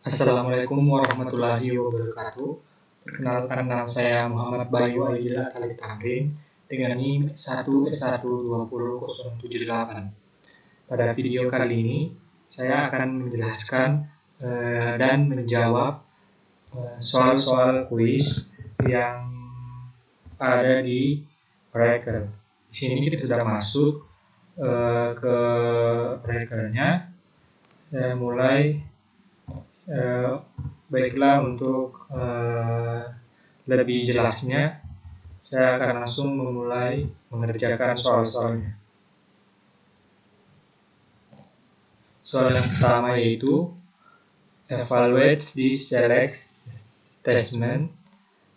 Assalamualaikum warahmatullahi wabarakatuh. Perkenalkan, nama saya Muhammad Bayu Aidil Atali Tamrin dengan NIM 1S12078. Pada video kali ini, saya akan menjelaskan dan menjawab soal-soal kuis yang ada di Oracle. Di sini kita sudah masuk ke Oracle-nya. Saya mulai. Baiklah, untuk lebih jelasnya, saya akan langsung memulai mengerjakan soal-soalnya. Soal yang pertama yaitu evaluate the select statement.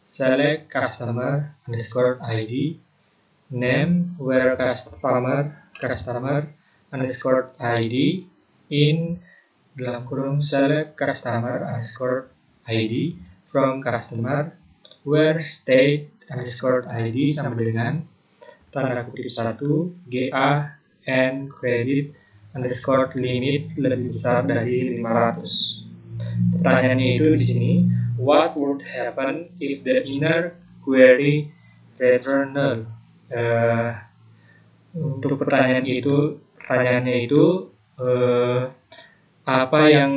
Select customer underscore ID, name where customer underscore ID in dalam kurung select customer underscore ID from customer where state underscore ID sama dengan tanda kutip 1 GA and credit underscore limit lebih besar dari 500. Pertanyaannya itu di sini, what would happen if the inner query return null? Untuk pertanyaannya itu apa yang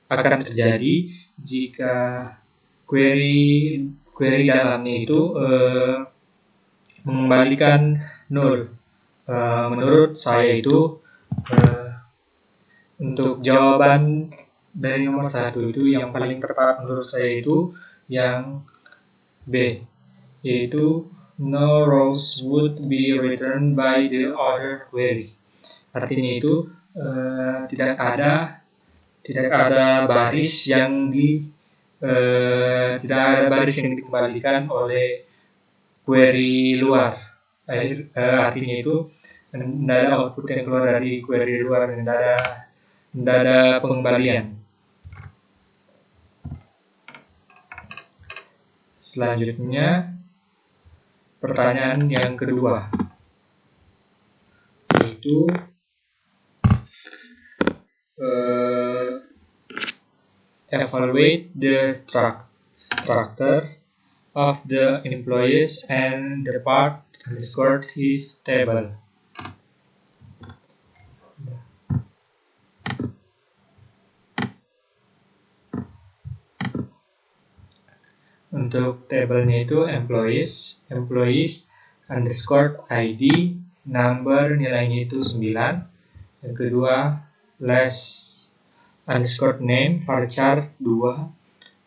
akan terjadi jika query dalamnya itu mengembalikan null? Menurut saya itu untuk jawaban dari nomor 1 itu yang paling tepat menurut saya itu yang B, yaitu no rows would be returned by the other query. Artinya itu tidak ada baris yang dikembalikan oleh query luar. Artinya itu tidak ada output yang keluar dari query luar, tidak ada pengembalian. Selanjutnya pertanyaan yang kedua, yaitu evaluate the structure of the employees and depart underscore his table. Untuk tabelnya itu employees underscore ID, number nilainya itu 9. Yang kedua last underscore name varchar 2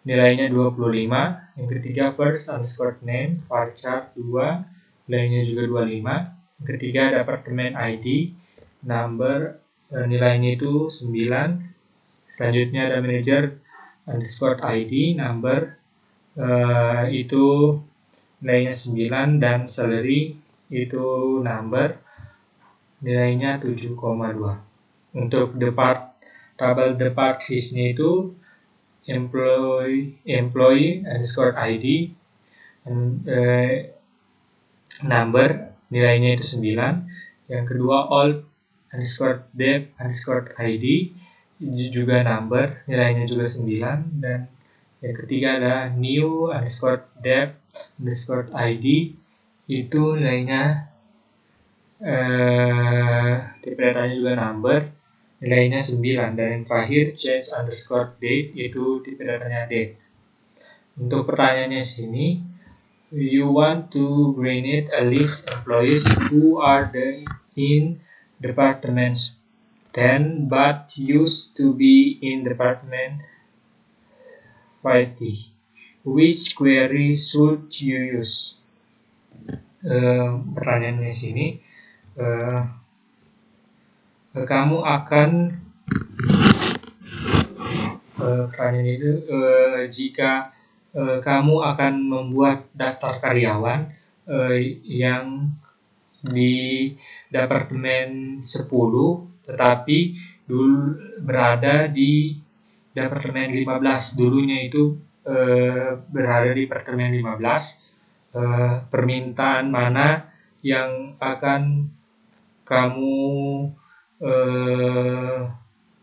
nilainya 25. Yang ketiga first underscore name varchar 2 nilainya juga 25. Yang ketiga department ID number nilainya itu 9. Selanjutnya ada manager underscore ID number itu nilainya 9 dan salary itu number nilainya 7,2. Untuk tabel depart his-nya itu employee underscore ID number nilainya itu 9. Yang kedua all underscore dev underscore ID juga number nilainya juga 9. Dan yang ketiga ada new underscore dev underscore ID itu nilainya tipe datanya juga number nilainya 9. Dan yang terakhir change underscore date itu tipe datanya date. Untuk pertanyaannya sini, you want to create a list employees who are in departments 10 but used to be in department 50. Which query should you use? Pertanyaannya sini, kamu akan pertanyaan itu jika kamu akan membuat daftar karyawan yang di departemen 10 tetapi dulu berada di departemen 15. Dulunya itu berada di departemen 15. Permintaan mana yang akan kamu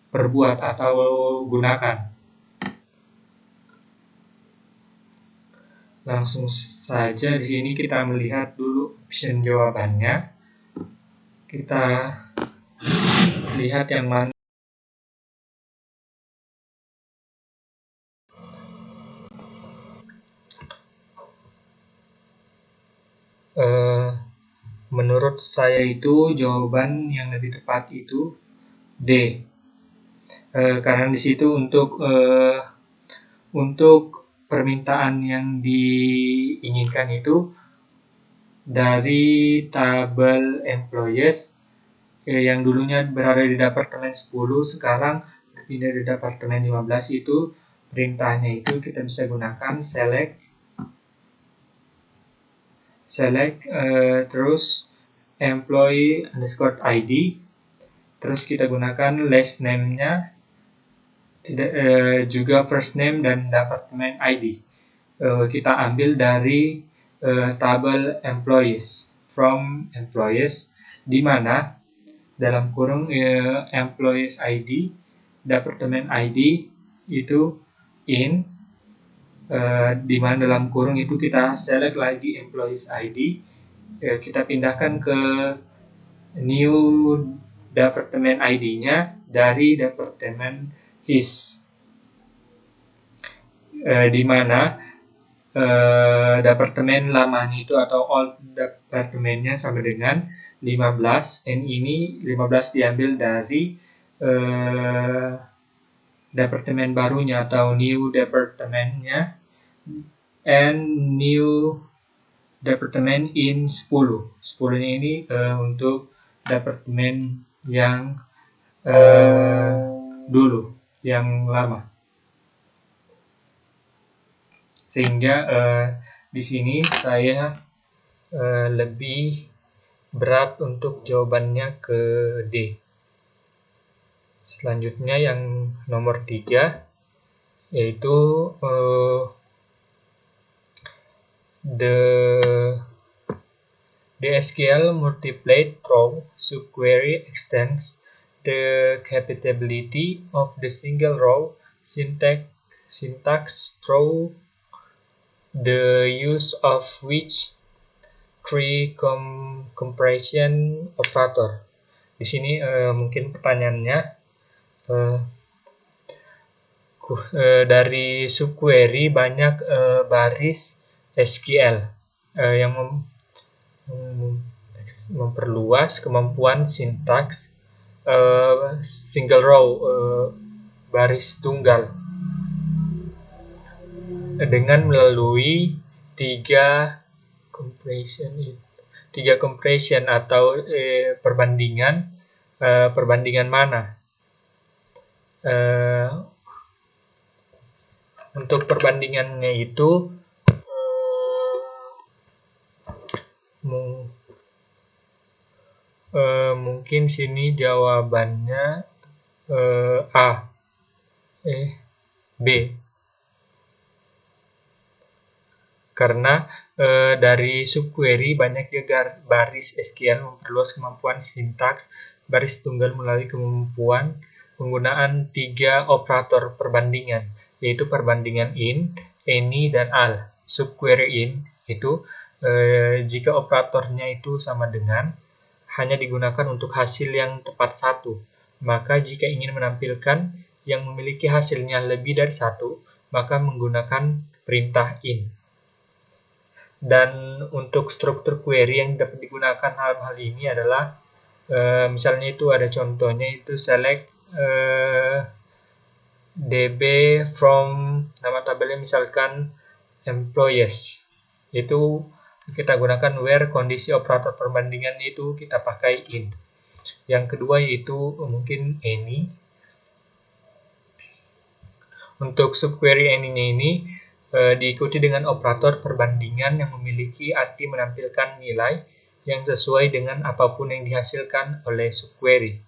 perbuat atau gunakan. Langsung saja di sini kita melihat dulu option jawabannya. Kita lihat yang mana. Menurut saya itu jawaban yang lebih tepat itu D. Karena di situ untuk permintaan yang diinginkan itu dari tabel employees yang dulunya berada di departemen 10 sekarang pindah di departemen 15. Itu perintahnya itu kita bisa gunakan select terus employee underscore ID, terus kita gunakan last name-nya juga first name dan department ID. Kita ambil dari tabel employees, from employees, di mana dalam kurung employees ID, department ID itu in, di mana dalam kurung itu kita select lagi employees ID, kita pindahkan ke new department ID-nya dari departemen his, di mana departemen lamanya itu atau old departemennya sama dengan 15, and ini 15 diambil dari departemen barunya atau new departemennya, and new departemen in 10. 10-nya ini untuk departemen yang dulu, yang lama. Sehingga di sini saya lebih berat untuk jawabannya ke D. Selanjutnya yang nomor 3, yaitu the SQL multiplied row subquery extends the capability of the single row syntax through the use of which three compression operator. Di sini mungkin pertanyaannya dari subquery banyak baris SQL yang memperluas kemampuan sintaks single row, baris tunggal, dengan melalui tiga compression atau perbandingan mana? Untuk perbandingannya itu mungkin sini jawabannya B. Karena dari subquery banyak juga baris SQL memperluas kemampuan sintaks baris tunggal melalui kemampuan penggunaan tiga operator perbandingan, yaitu perbandingan in, any, dan all. Subquery in itu jika operatornya itu sama dengan, hanya digunakan untuk hasil yang tepat satu. Maka jika ingin menampilkan yang memiliki hasilnya lebih dari satu, maka menggunakan perintah in. Dan untuk struktur query yang dapat digunakan hal ini adalah misalnya itu ada contohnya itu select DB from nama tabelnya misalkan employees, itu kita gunakan where kondisi operator perbandingan itu kita pakai in. Yang kedua yaitu mungkin any. Untuk subquery any-nya ini diikuti dengan operator perbandingan yang memiliki arti menampilkan nilai yang sesuai dengan apapun yang dihasilkan oleh subquery.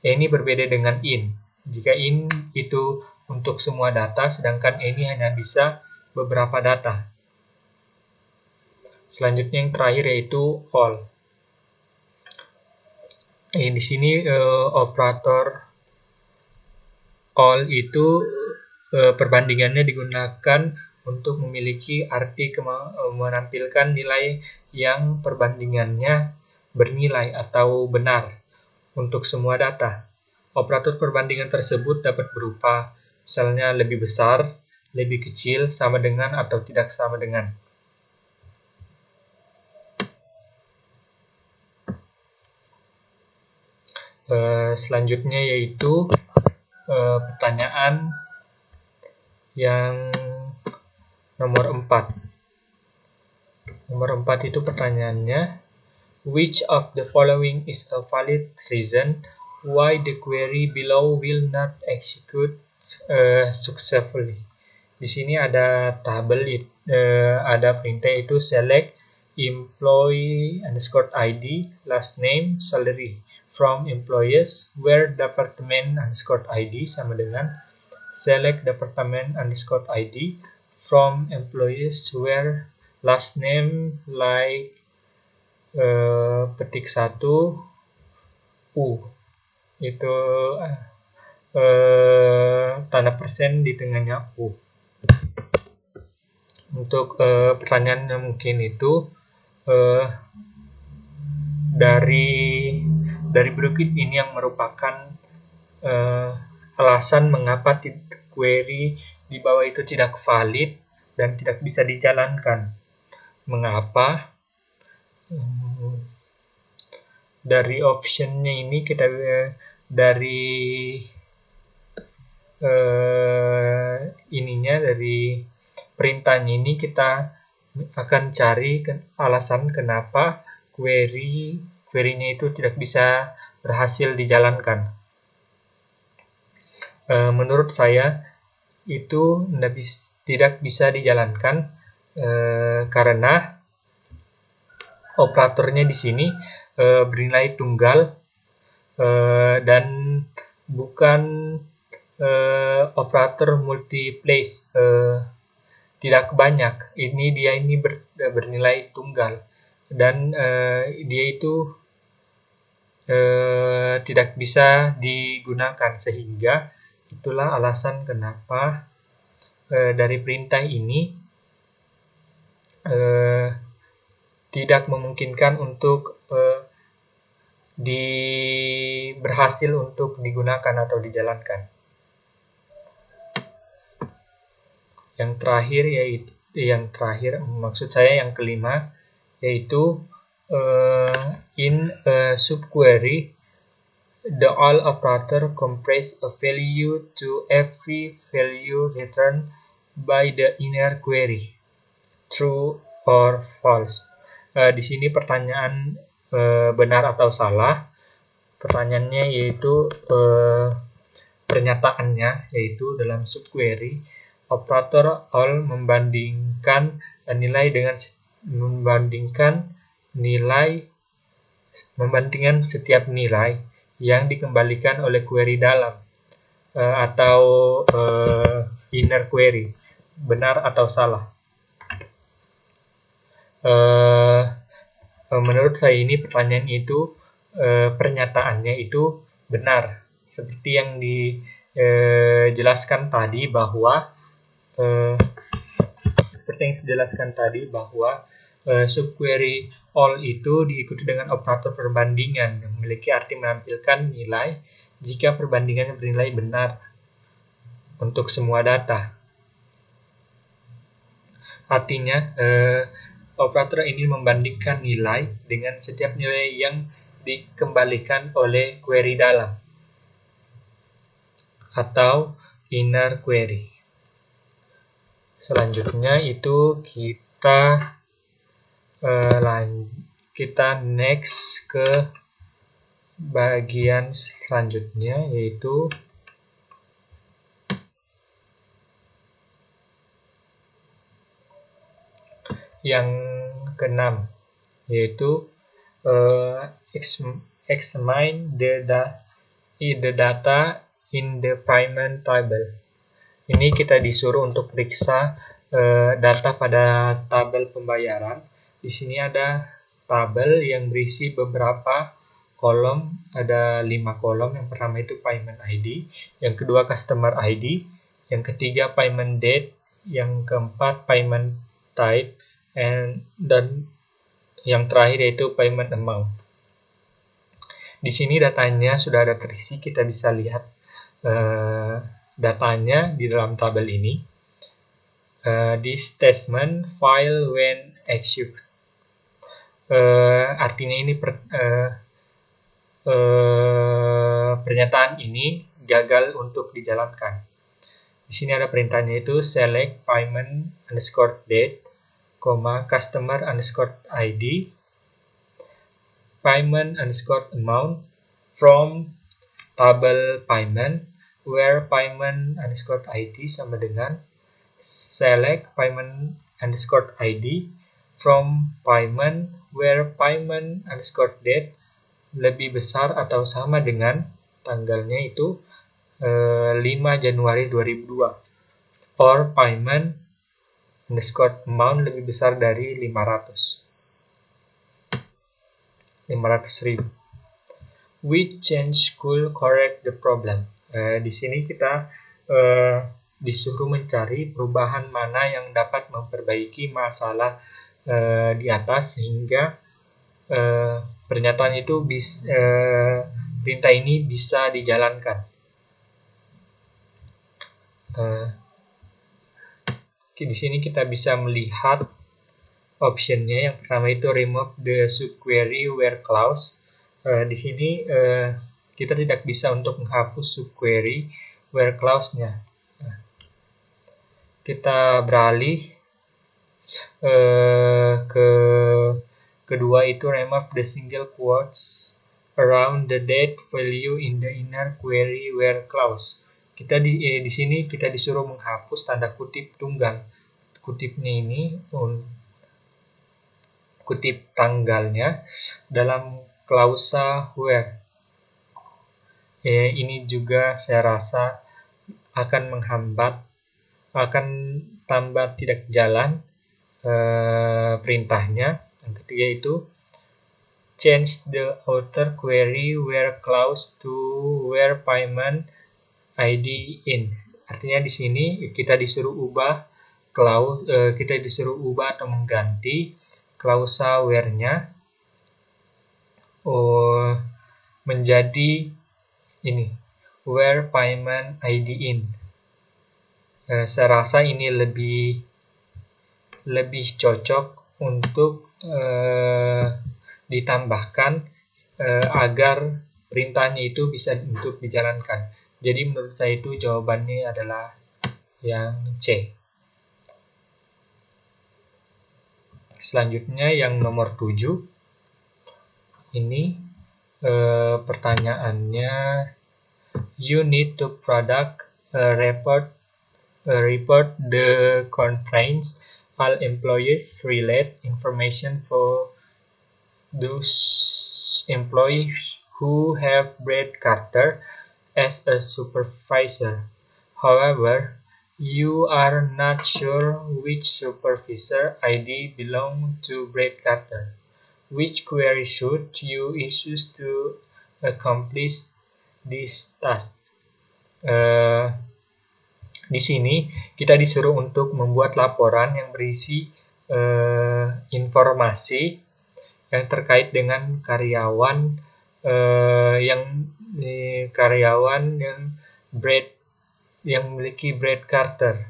Any berbeda dengan in. Jika in itu untuk semua data, sedangkan any hanya bisa beberapa data. Selanjutnya yang terakhir yaitu all. Di sini operator all itu perbandingannya digunakan untuk memiliki arti menampilkan nilai yang perbandingannya bernilai atau benar untuk semua data. Operator perbandingan tersebut dapat berupa misalnya lebih besar, lebih kecil, sama dengan, atau tidak sama dengan. Selanjutnya yaitu pertanyaan yang nomor 4. Nomor 4 itu pertanyaannya, which of the following is a valid reason why the query below will not execute successfully? Di sini ada tabel, ada perintah itu select employee underscore ID, last name, salary from employees where department underscore ID sama dengan select department underscore ID from employees where last name like petik 1 U itu tanda persen di tengahnya U. Untuk pertanyaan yang mungkin itu dari berikut ini yang merupakan alasan mengapa query di bawah itu tidak valid dan tidak bisa dijalankan. Mengapa? Dari optionnya ini kita dari perintahnya ini kita akan cari alasan kenapa query-nya itu tidak bisa berhasil dijalankan. Menurut saya itu tidak bisa dijalankan karena operatornya di sini bernilai tunggal dan bukan operator multiplace, tidak banyak. Dia bernilai tunggal dan dia itu tidak bisa digunakan, sehingga itulah alasan kenapa dari perintah ini tidak memungkinkan untuk berhasil untuk digunakan atau dijalankan. Yang terakhir maksud saya yang kelima, yaitu in a subquery the all operator compress a value to every value returned by the inner query, true or false. Di sini pertanyaan benar atau salah. Pertanyaannya yaitu pernyataannya yaitu dalam subquery operator all membandingkan setiap nilai yang dikembalikan oleh query dalam atau inner query, benar atau salah. Menurut saya ini pertanyaan itu pernyataannya itu benar, seperti yang dijelaskan tadi bahwa subquery all itu diikuti dengan operator perbandingan yang memiliki arti menampilkan nilai jika perbandingannya bernilai benar untuk semua data. Artinya operator ini membandingkan nilai dengan setiap nilai yang dikembalikan oleh query dalam atau inner query. Selanjutnya itu kita next ke bagian selanjutnya, yaitu yang keenam, yaitu examine the data in the payment table. Ini kita disuruh untuk periksa data pada tabel pembayaran. Di sini ada tabel yang berisi beberapa kolom, ada 5 kolom. Yang pertama itu payment ID, yang kedua customer ID, yang ketiga payment date, yang keempat payment type, dan yang terakhir yaitu payment amount. Di sini datanya sudah ada terisi, kita bisa lihat datanya di dalam tabel ini. This statement fail when executed. Artinya ini pernyataan ini gagal untuk dijalankan. Di sini ada perintahnya itu select payment underscore date, customer underscore ID, payment underscore amount from tabel payment, where payment underscore ID sama dengan select payment underscore ID from payment, where payment underscore date lebih besar atau sama dengan tanggalnya itu 5 Januari 2002, or payment underscore amount lebih besar dari 500.000. Which change could correct the problem? Di sini kita disuruh mencari perubahan mana yang dapat memperbaiki masalah di atas sehingga pernyataan itu perintah ini bisa dijalankan. Di sini kita bisa melihat optionnya. Yang pertama itu remove the subquery where clause. Di sini kita tidak bisa untuk menghapus subquery where clause-nya. Kita beralih ke kedua itu remove the single quotes around the date value in the inner query where clause. Kita di sini kita disuruh menghapus tanda kutip tunggal. Kutipnya ini kutip tanggalnya dalam klausa where. Ini juga saya rasa akan menghambat, akan tambah tidak jalan perintahnya. Yang ketiga itu change the outer query where clause to where payment ID in. Artinya di sini kita disuruh ubah atau mengganti klausa where-nya menjadi ini where payment ID in. Saya rasa ini lebih cocok untuk ditambahkan agar perintahnya itu bisa untuk dijalankan. Jadi menurut saya itu jawabannya adalah yang C. Selanjutnya yang nomor 7. Ini pertanyaannya, you need to report the constraints all employees relate information for those employees who have Brad Carter as a supervisor. However, you are not sure which supervisor ID belong to Brad Carter. Which query should you issue to accomplish this task? Di sini kita disuruh untuk membuat laporan yang berisi informasi yang terkait dengan karyawan yang memiliki Brad Carter.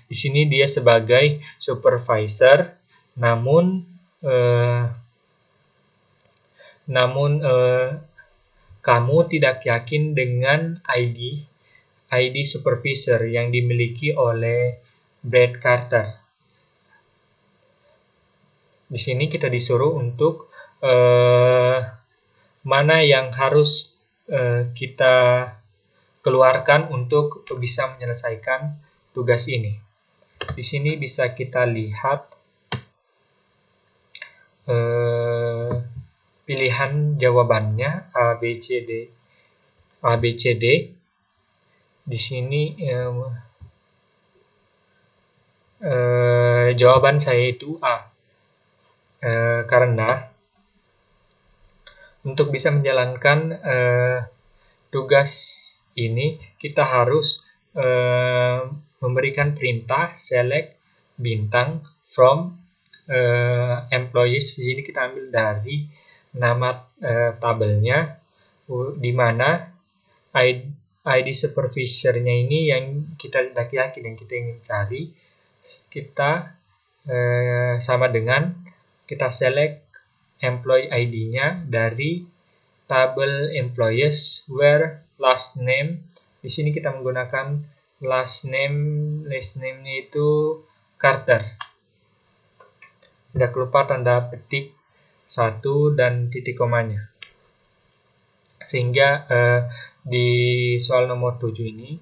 Di sini dia sebagai supervisor, namun kamu tidak yakin dengan ID supervisor yang dimiliki oleh Brad Carter. Di sini kita disuruh untuk mana yang harus kita keluarkan untuk bisa menyelesaikan tugas ini. Di sini bisa kita lihat pilihan jawabannya A, B, C, D. Di sini jawaban saya itu A, karena untuk bisa menjalankan tugas ini, kita harus memberikan perintah select bintang from employees. Di sini kita ambil dari nama tabelnya, di mana ID supervisornya ini yang kita laki-laki dan kita ingin cari, kita sama dengan kita select employee ID-nya dari tabel employees where last name. Di sini kita menggunakan last name-nya itu Carter. Tidak lupa tanda petik 1 dan titik komanya. Sehingga di soal nomor 7 ini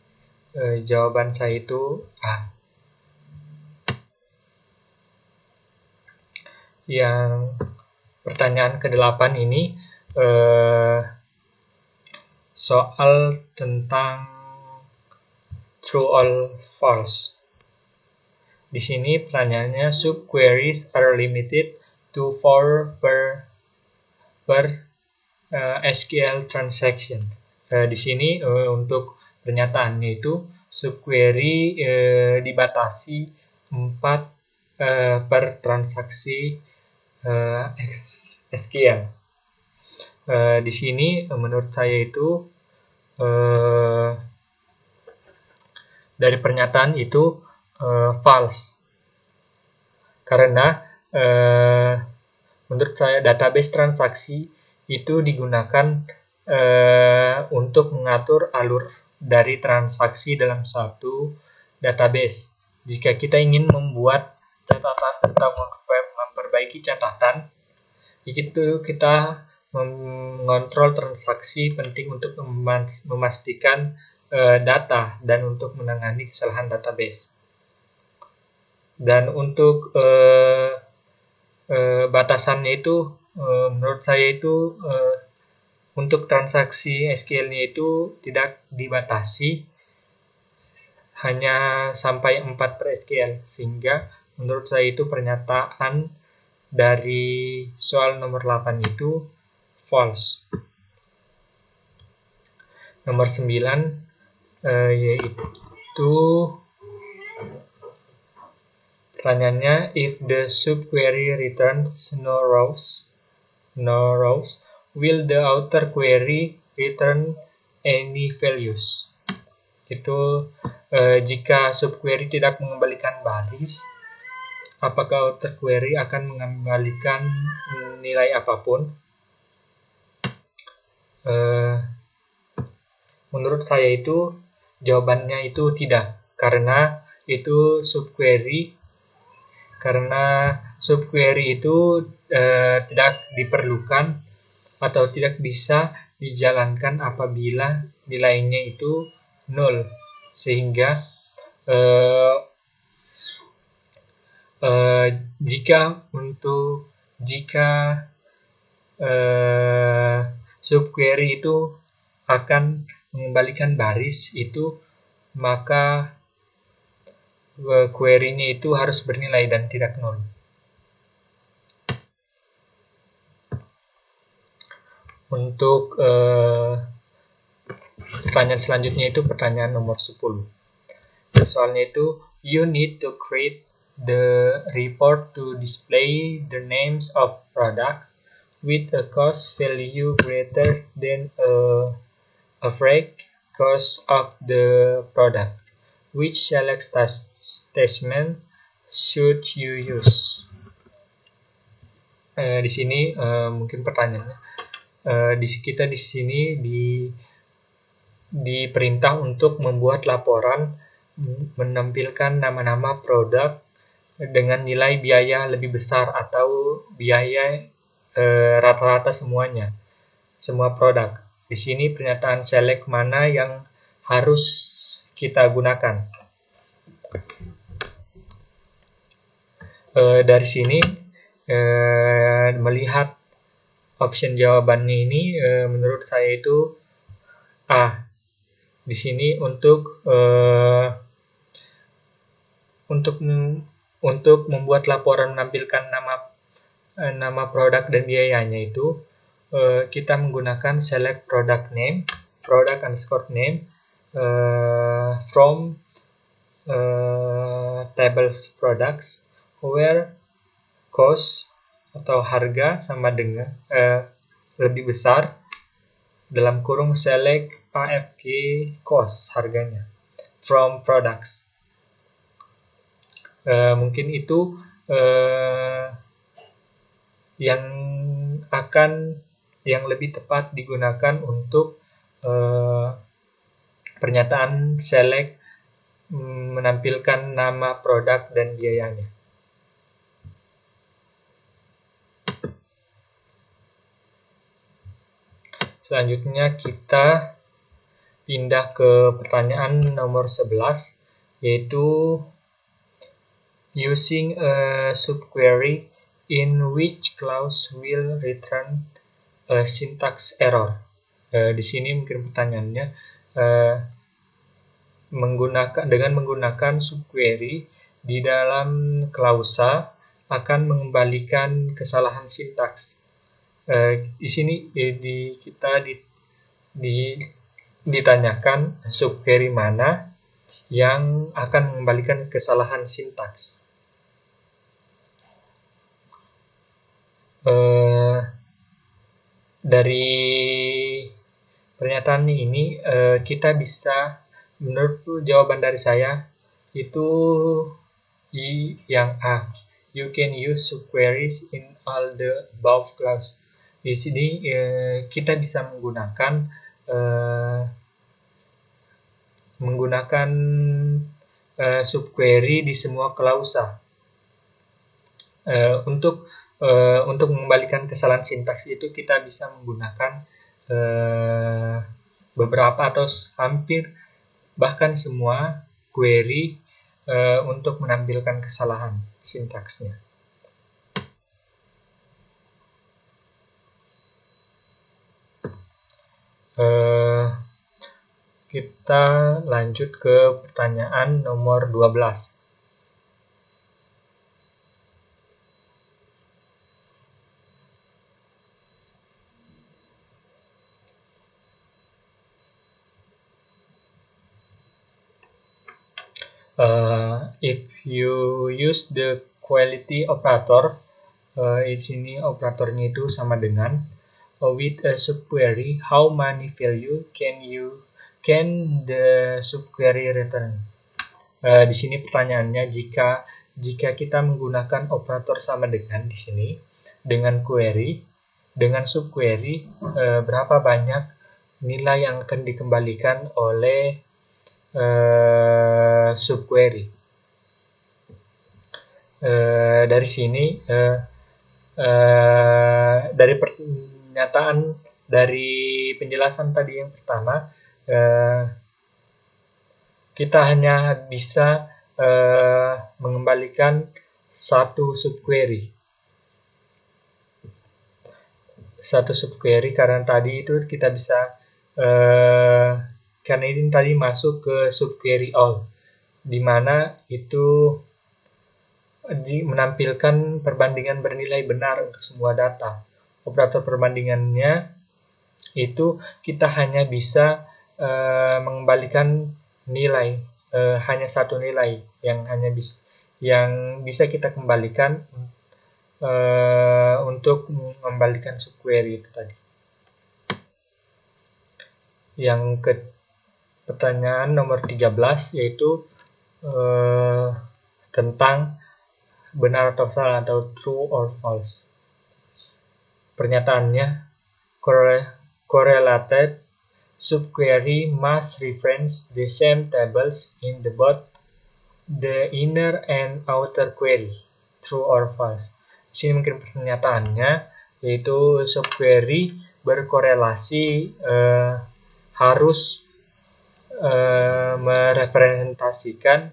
jawaban saya itu A. Yang pertanyaan ke-8 ini soal tentang true or false. Di sini pertanyaannya, subqueries are limited to 4 per SQL transaction. Di sini untuk pernyataannya itu subquery dibatasi 4 per transaksi SQL. Di sini menurut saya itu dari pernyataan itu false, karena menurut saya database transaksi itu digunakan untuk mengatur alur dari transaksi dalam satu database. Jika kita ingin membuat catatan atau memperbaiki catatan, itu kita mengontrol transaksi penting untuk memastikan data dan untuk menangani kesalahan database. Dan untuk batasannya itu menurut saya itu untuk transaksi SQL-nya itu tidak dibatasi, hanya sampai 4 per SQL, sehingga menurut saya itu pernyataan dari soal nomor 8 itu false. Nomor 9 yaitu pertanyaannya, if the subquery returns no rows, will the outer query return any values? Itu jika subquery tidak mengembalikan baris, apakah outer query akan mengembalikan nilai apapun? Menurut saya itu jawabannya itu tidak, karena itu subquery itu tidak diperlukan atau tidak bisa dijalankan apabila nilainya itu 0, sehingga jika subquery itu akan mengembalikan baris itu, maka query-nya itu harus bernilai dan tidak 0. Untuk pertanyaan selanjutnya itu pertanyaan nomor 10. Soalnya itu, you need to create the report to display the names of products with a cost value greater than a average cost of the product. Which select statement should you use? Di sini mungkin pertanyaannya, kita di sini diperintah untuk membuat laporan menampilkan nama-nama produk dengan nilai biaya lebih besar atau biaya rata-rata semua produk. Di sini pernyataan select mana yang harus kita gunakan. Dari sini melihat option jawabannya ini, menurut saya itu A. Di sini untuk membuat laporan menampilkan nama produk dan biayanya itu kita menggunakan select product name, product underscore name from tables products where cost atau harga sama dengan lebih besar dalam kurung select AFG cost harganya from products. Mungkin itu yang lebih tepat digunakan untuk pernyataan select menampilkan nama produk dan biayanya. Selanjutnya kita pindah ke pertanyaan nomor 11, yaitu using a subquery in which clause will return a syntax error. Di sini mungkin pertanyaannya dengan menggunakan subquery di dalam klausa akan mengembalikan kesalahan sintaks. Di sini ditanyakan subquery mana yang akan mengembalikan kesalahan sintaks. Dari pernyataan ini kita bisa, menurut jawaban dari saya itu yang A. You can use subqueries in all the above clause. Di sini kita bisa menggunakan subquery di semua klausa. Untuk mengembalikan kesalahan sintaks itu kita bisa menggunakan beberapa atau hampir bahkan semua query untuk menampilkan kesalahan sintaksnya. Kita lanjut ke pertanyaan nomor 12. If you use the quality operator, di sini operatornya itu sama dengan with a subquery, how many value can the subquery return? Di sini pertanyaannya, jika kita menggunakan operator sama dengan di sini dengan subquery, berapa banyak nilai yang akan dikembalikan oleh subquery. Dari sini dari pernyataan, dari penjelasan tadi yang pertama, kita hanya bisa mengembalikan satu subquery karena tadi itu kita bisa karena ini tadi masuk ke subquery all, di mana itu menampilkan perbandingan bernilai benar untuk semua data. Operator perbandingannya itu kita hanya bisa mengembalikan nilai, hanya satu nilai yang bisa kita kembalikan untuk mengembalikan subquery itu tadi. Pertanyaan nomor 13 yaitu tentang benar atau salah atau true or false. Pernyataannya, correlated subquery must reference the same tables in both the inner and outer query. True or false. Di sini mungkin pernyataannya yaitu subquery berkorelasi harus merepresentasikan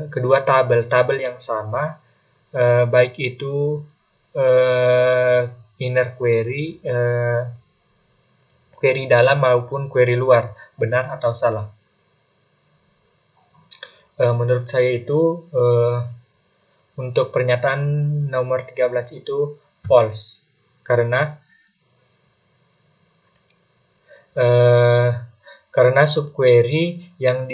kedua tabel yang sama, baik itu inner query, query dalam maupun query luar, benar atau salah. Menurut saya itu untuk pernyataan nomor 13 itu false, karena karena subquery yang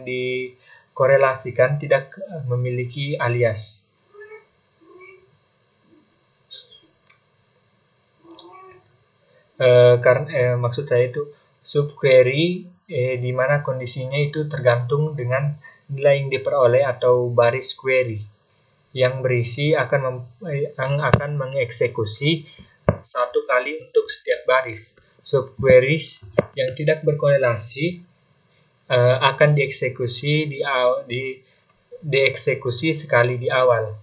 dikorelasikan tidak memiliki alias. Maksud saya itu subquery di mana kondisinya itu tergantung dengan nilai yang diperoleh atau baris query yang berisi yang akan mengeksekusi satu kali untuk setiap baris. Subqueries yang tidak berkorelasi akan dieksekusi sekali di awal.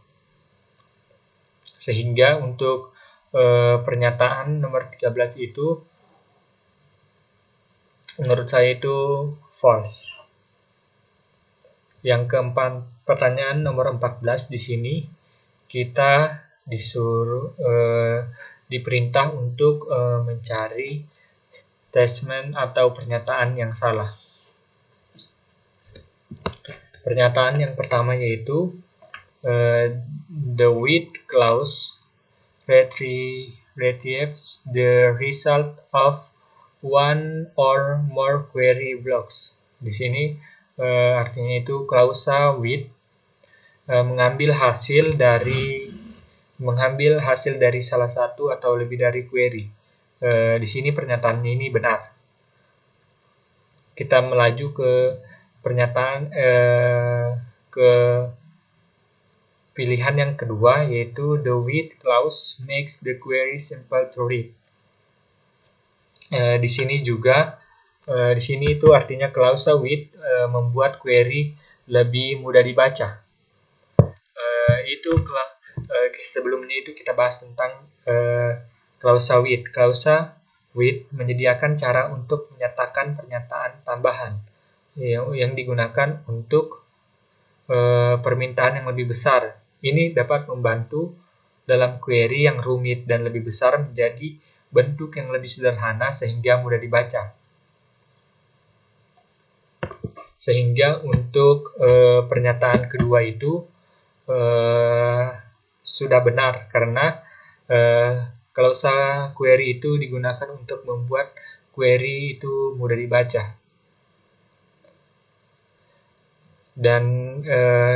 Sehingga untuk pernyataan nomor 13 itu menurut saya itu false. Yang keempat, pertanyaan nomor 14 di sini kita diperintah untuk mencari statement atau pernyataan yang salah. Pernyataan yang pertama yaitu the with clause retrieves the result of one or more query blocks. Di sini artinya itu klausa with mengambil hasil dari salah satu atau lebih dari query. Di sini pernyataan ini benar. Kita melaju ke pernyataan ke pilihan yang kedua yaitu the with clause makes the query simple to read. Di sini itu artinya klausa with membuat query lebih mudah dibaca. Sebelumnya itu kita bahas tentang klausa with. Klausa with menyediakan cara untuk menyatakan pernyataan tambahan yang digunakan untuk permintaan yang lebih besar. Ini dapat membantu dalam query yang rumit dan lebih besar menjadi bentuk yang lebih sederhana sehingga mudah dibaca. Sehingga untuk pernyataan kedua itu sudah benar karena klausa query itu digunakan untuk membuat query itu mudah dibaca. Dan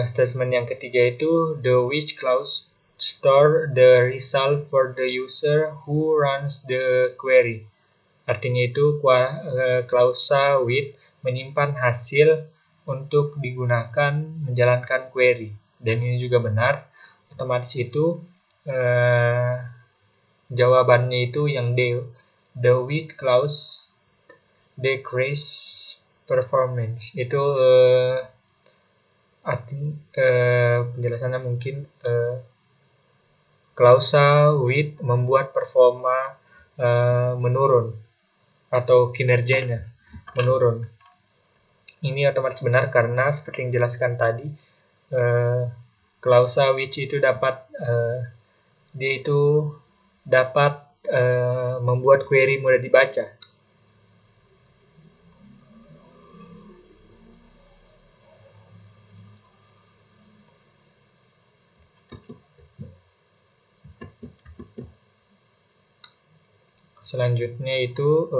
statement yang ketiga itu the which clause store the result for the user who runs the query. Artinya itu klausa with menyimpan hasil untuk digunakan menjalankan query. Dan ini juga benar. Otomatis itu jawabannya itu yang D. The with clause decrease performance. Itu penjelasannya mungkin klausa with membuat performa menurun atau kinerjanya menurun. Ini otomatis benar karena seperti yang dijelaskan tadi klausa which itu dapat membuat query mudah dibaca. Selanjutnya itu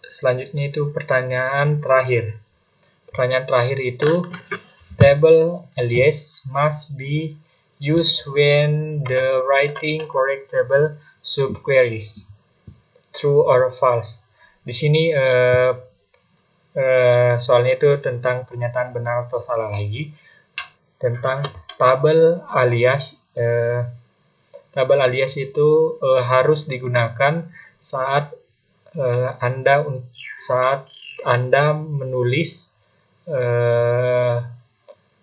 selanjutnya itu pertanyaan terakhir. Pertanyaan terakhir itu table alias must be used when the writing correct table subqueries. True or false. Di sini soalnya itu tentang pernyataan benar atau salah lagi tentang tabel alias. Tabel alias itu harus digunakan saat Anda menulis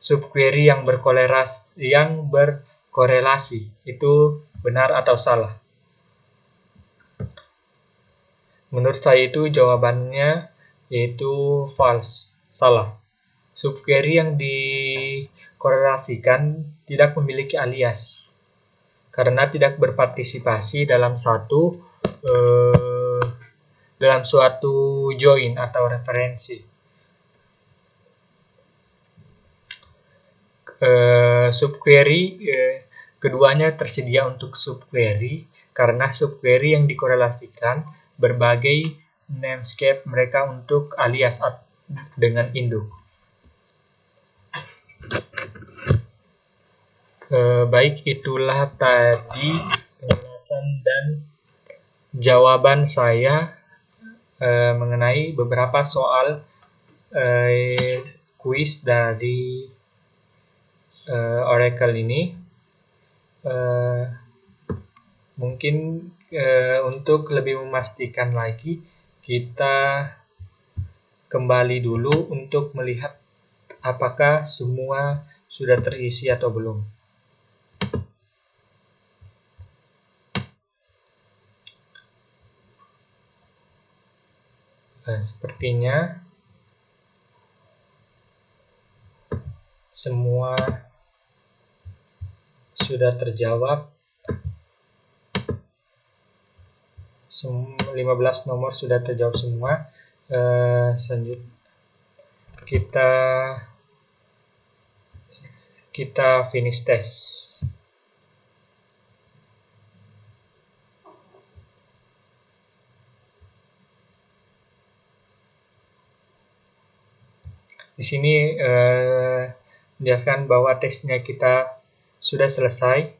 subquery yang berkorelasi. Itu benar atau salah? Menurut saya itu jawabannya yaitu false, salah. Subquery yang dikorelasikan tidak memiliki alias karena tidak berpartisipasi dalam suatu join atau referensi. subquery, keduanya tersedia untuk subquery karena subquery yang dikorelasikan berbagai namescape mereka untuk alias dengan induk. Baik, itulah tadi penjelasan dan jawaban saya mengenai beberapa soal kuis dari Oracle ini. Mungkin untuk lebih memastikan lagi, kita kembali dulu untuk melihat apakah semua sudah terisi atau belum. Sepertinya semua sudah terjawab. 15 nomor sudah terjawab semua. Selanjutnya kita finish test. Di sini menjelaskan bahwa tesnya kita sudah selesai.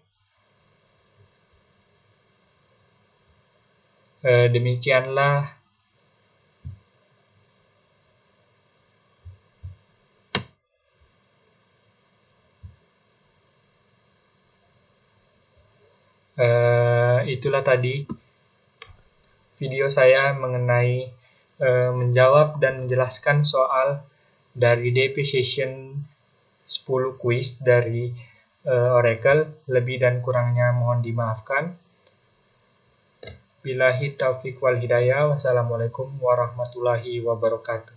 Demikianlah itulah tadi video saya mengenai menjawab dan menjelaskan soal dari DP Session 10 quiz dari Oracle. Lebih dan kurangnya mohon dimaafkan. Billahi taufiq wal hidayah. Wassalamualaikum warahmatullahi wabarakatuh.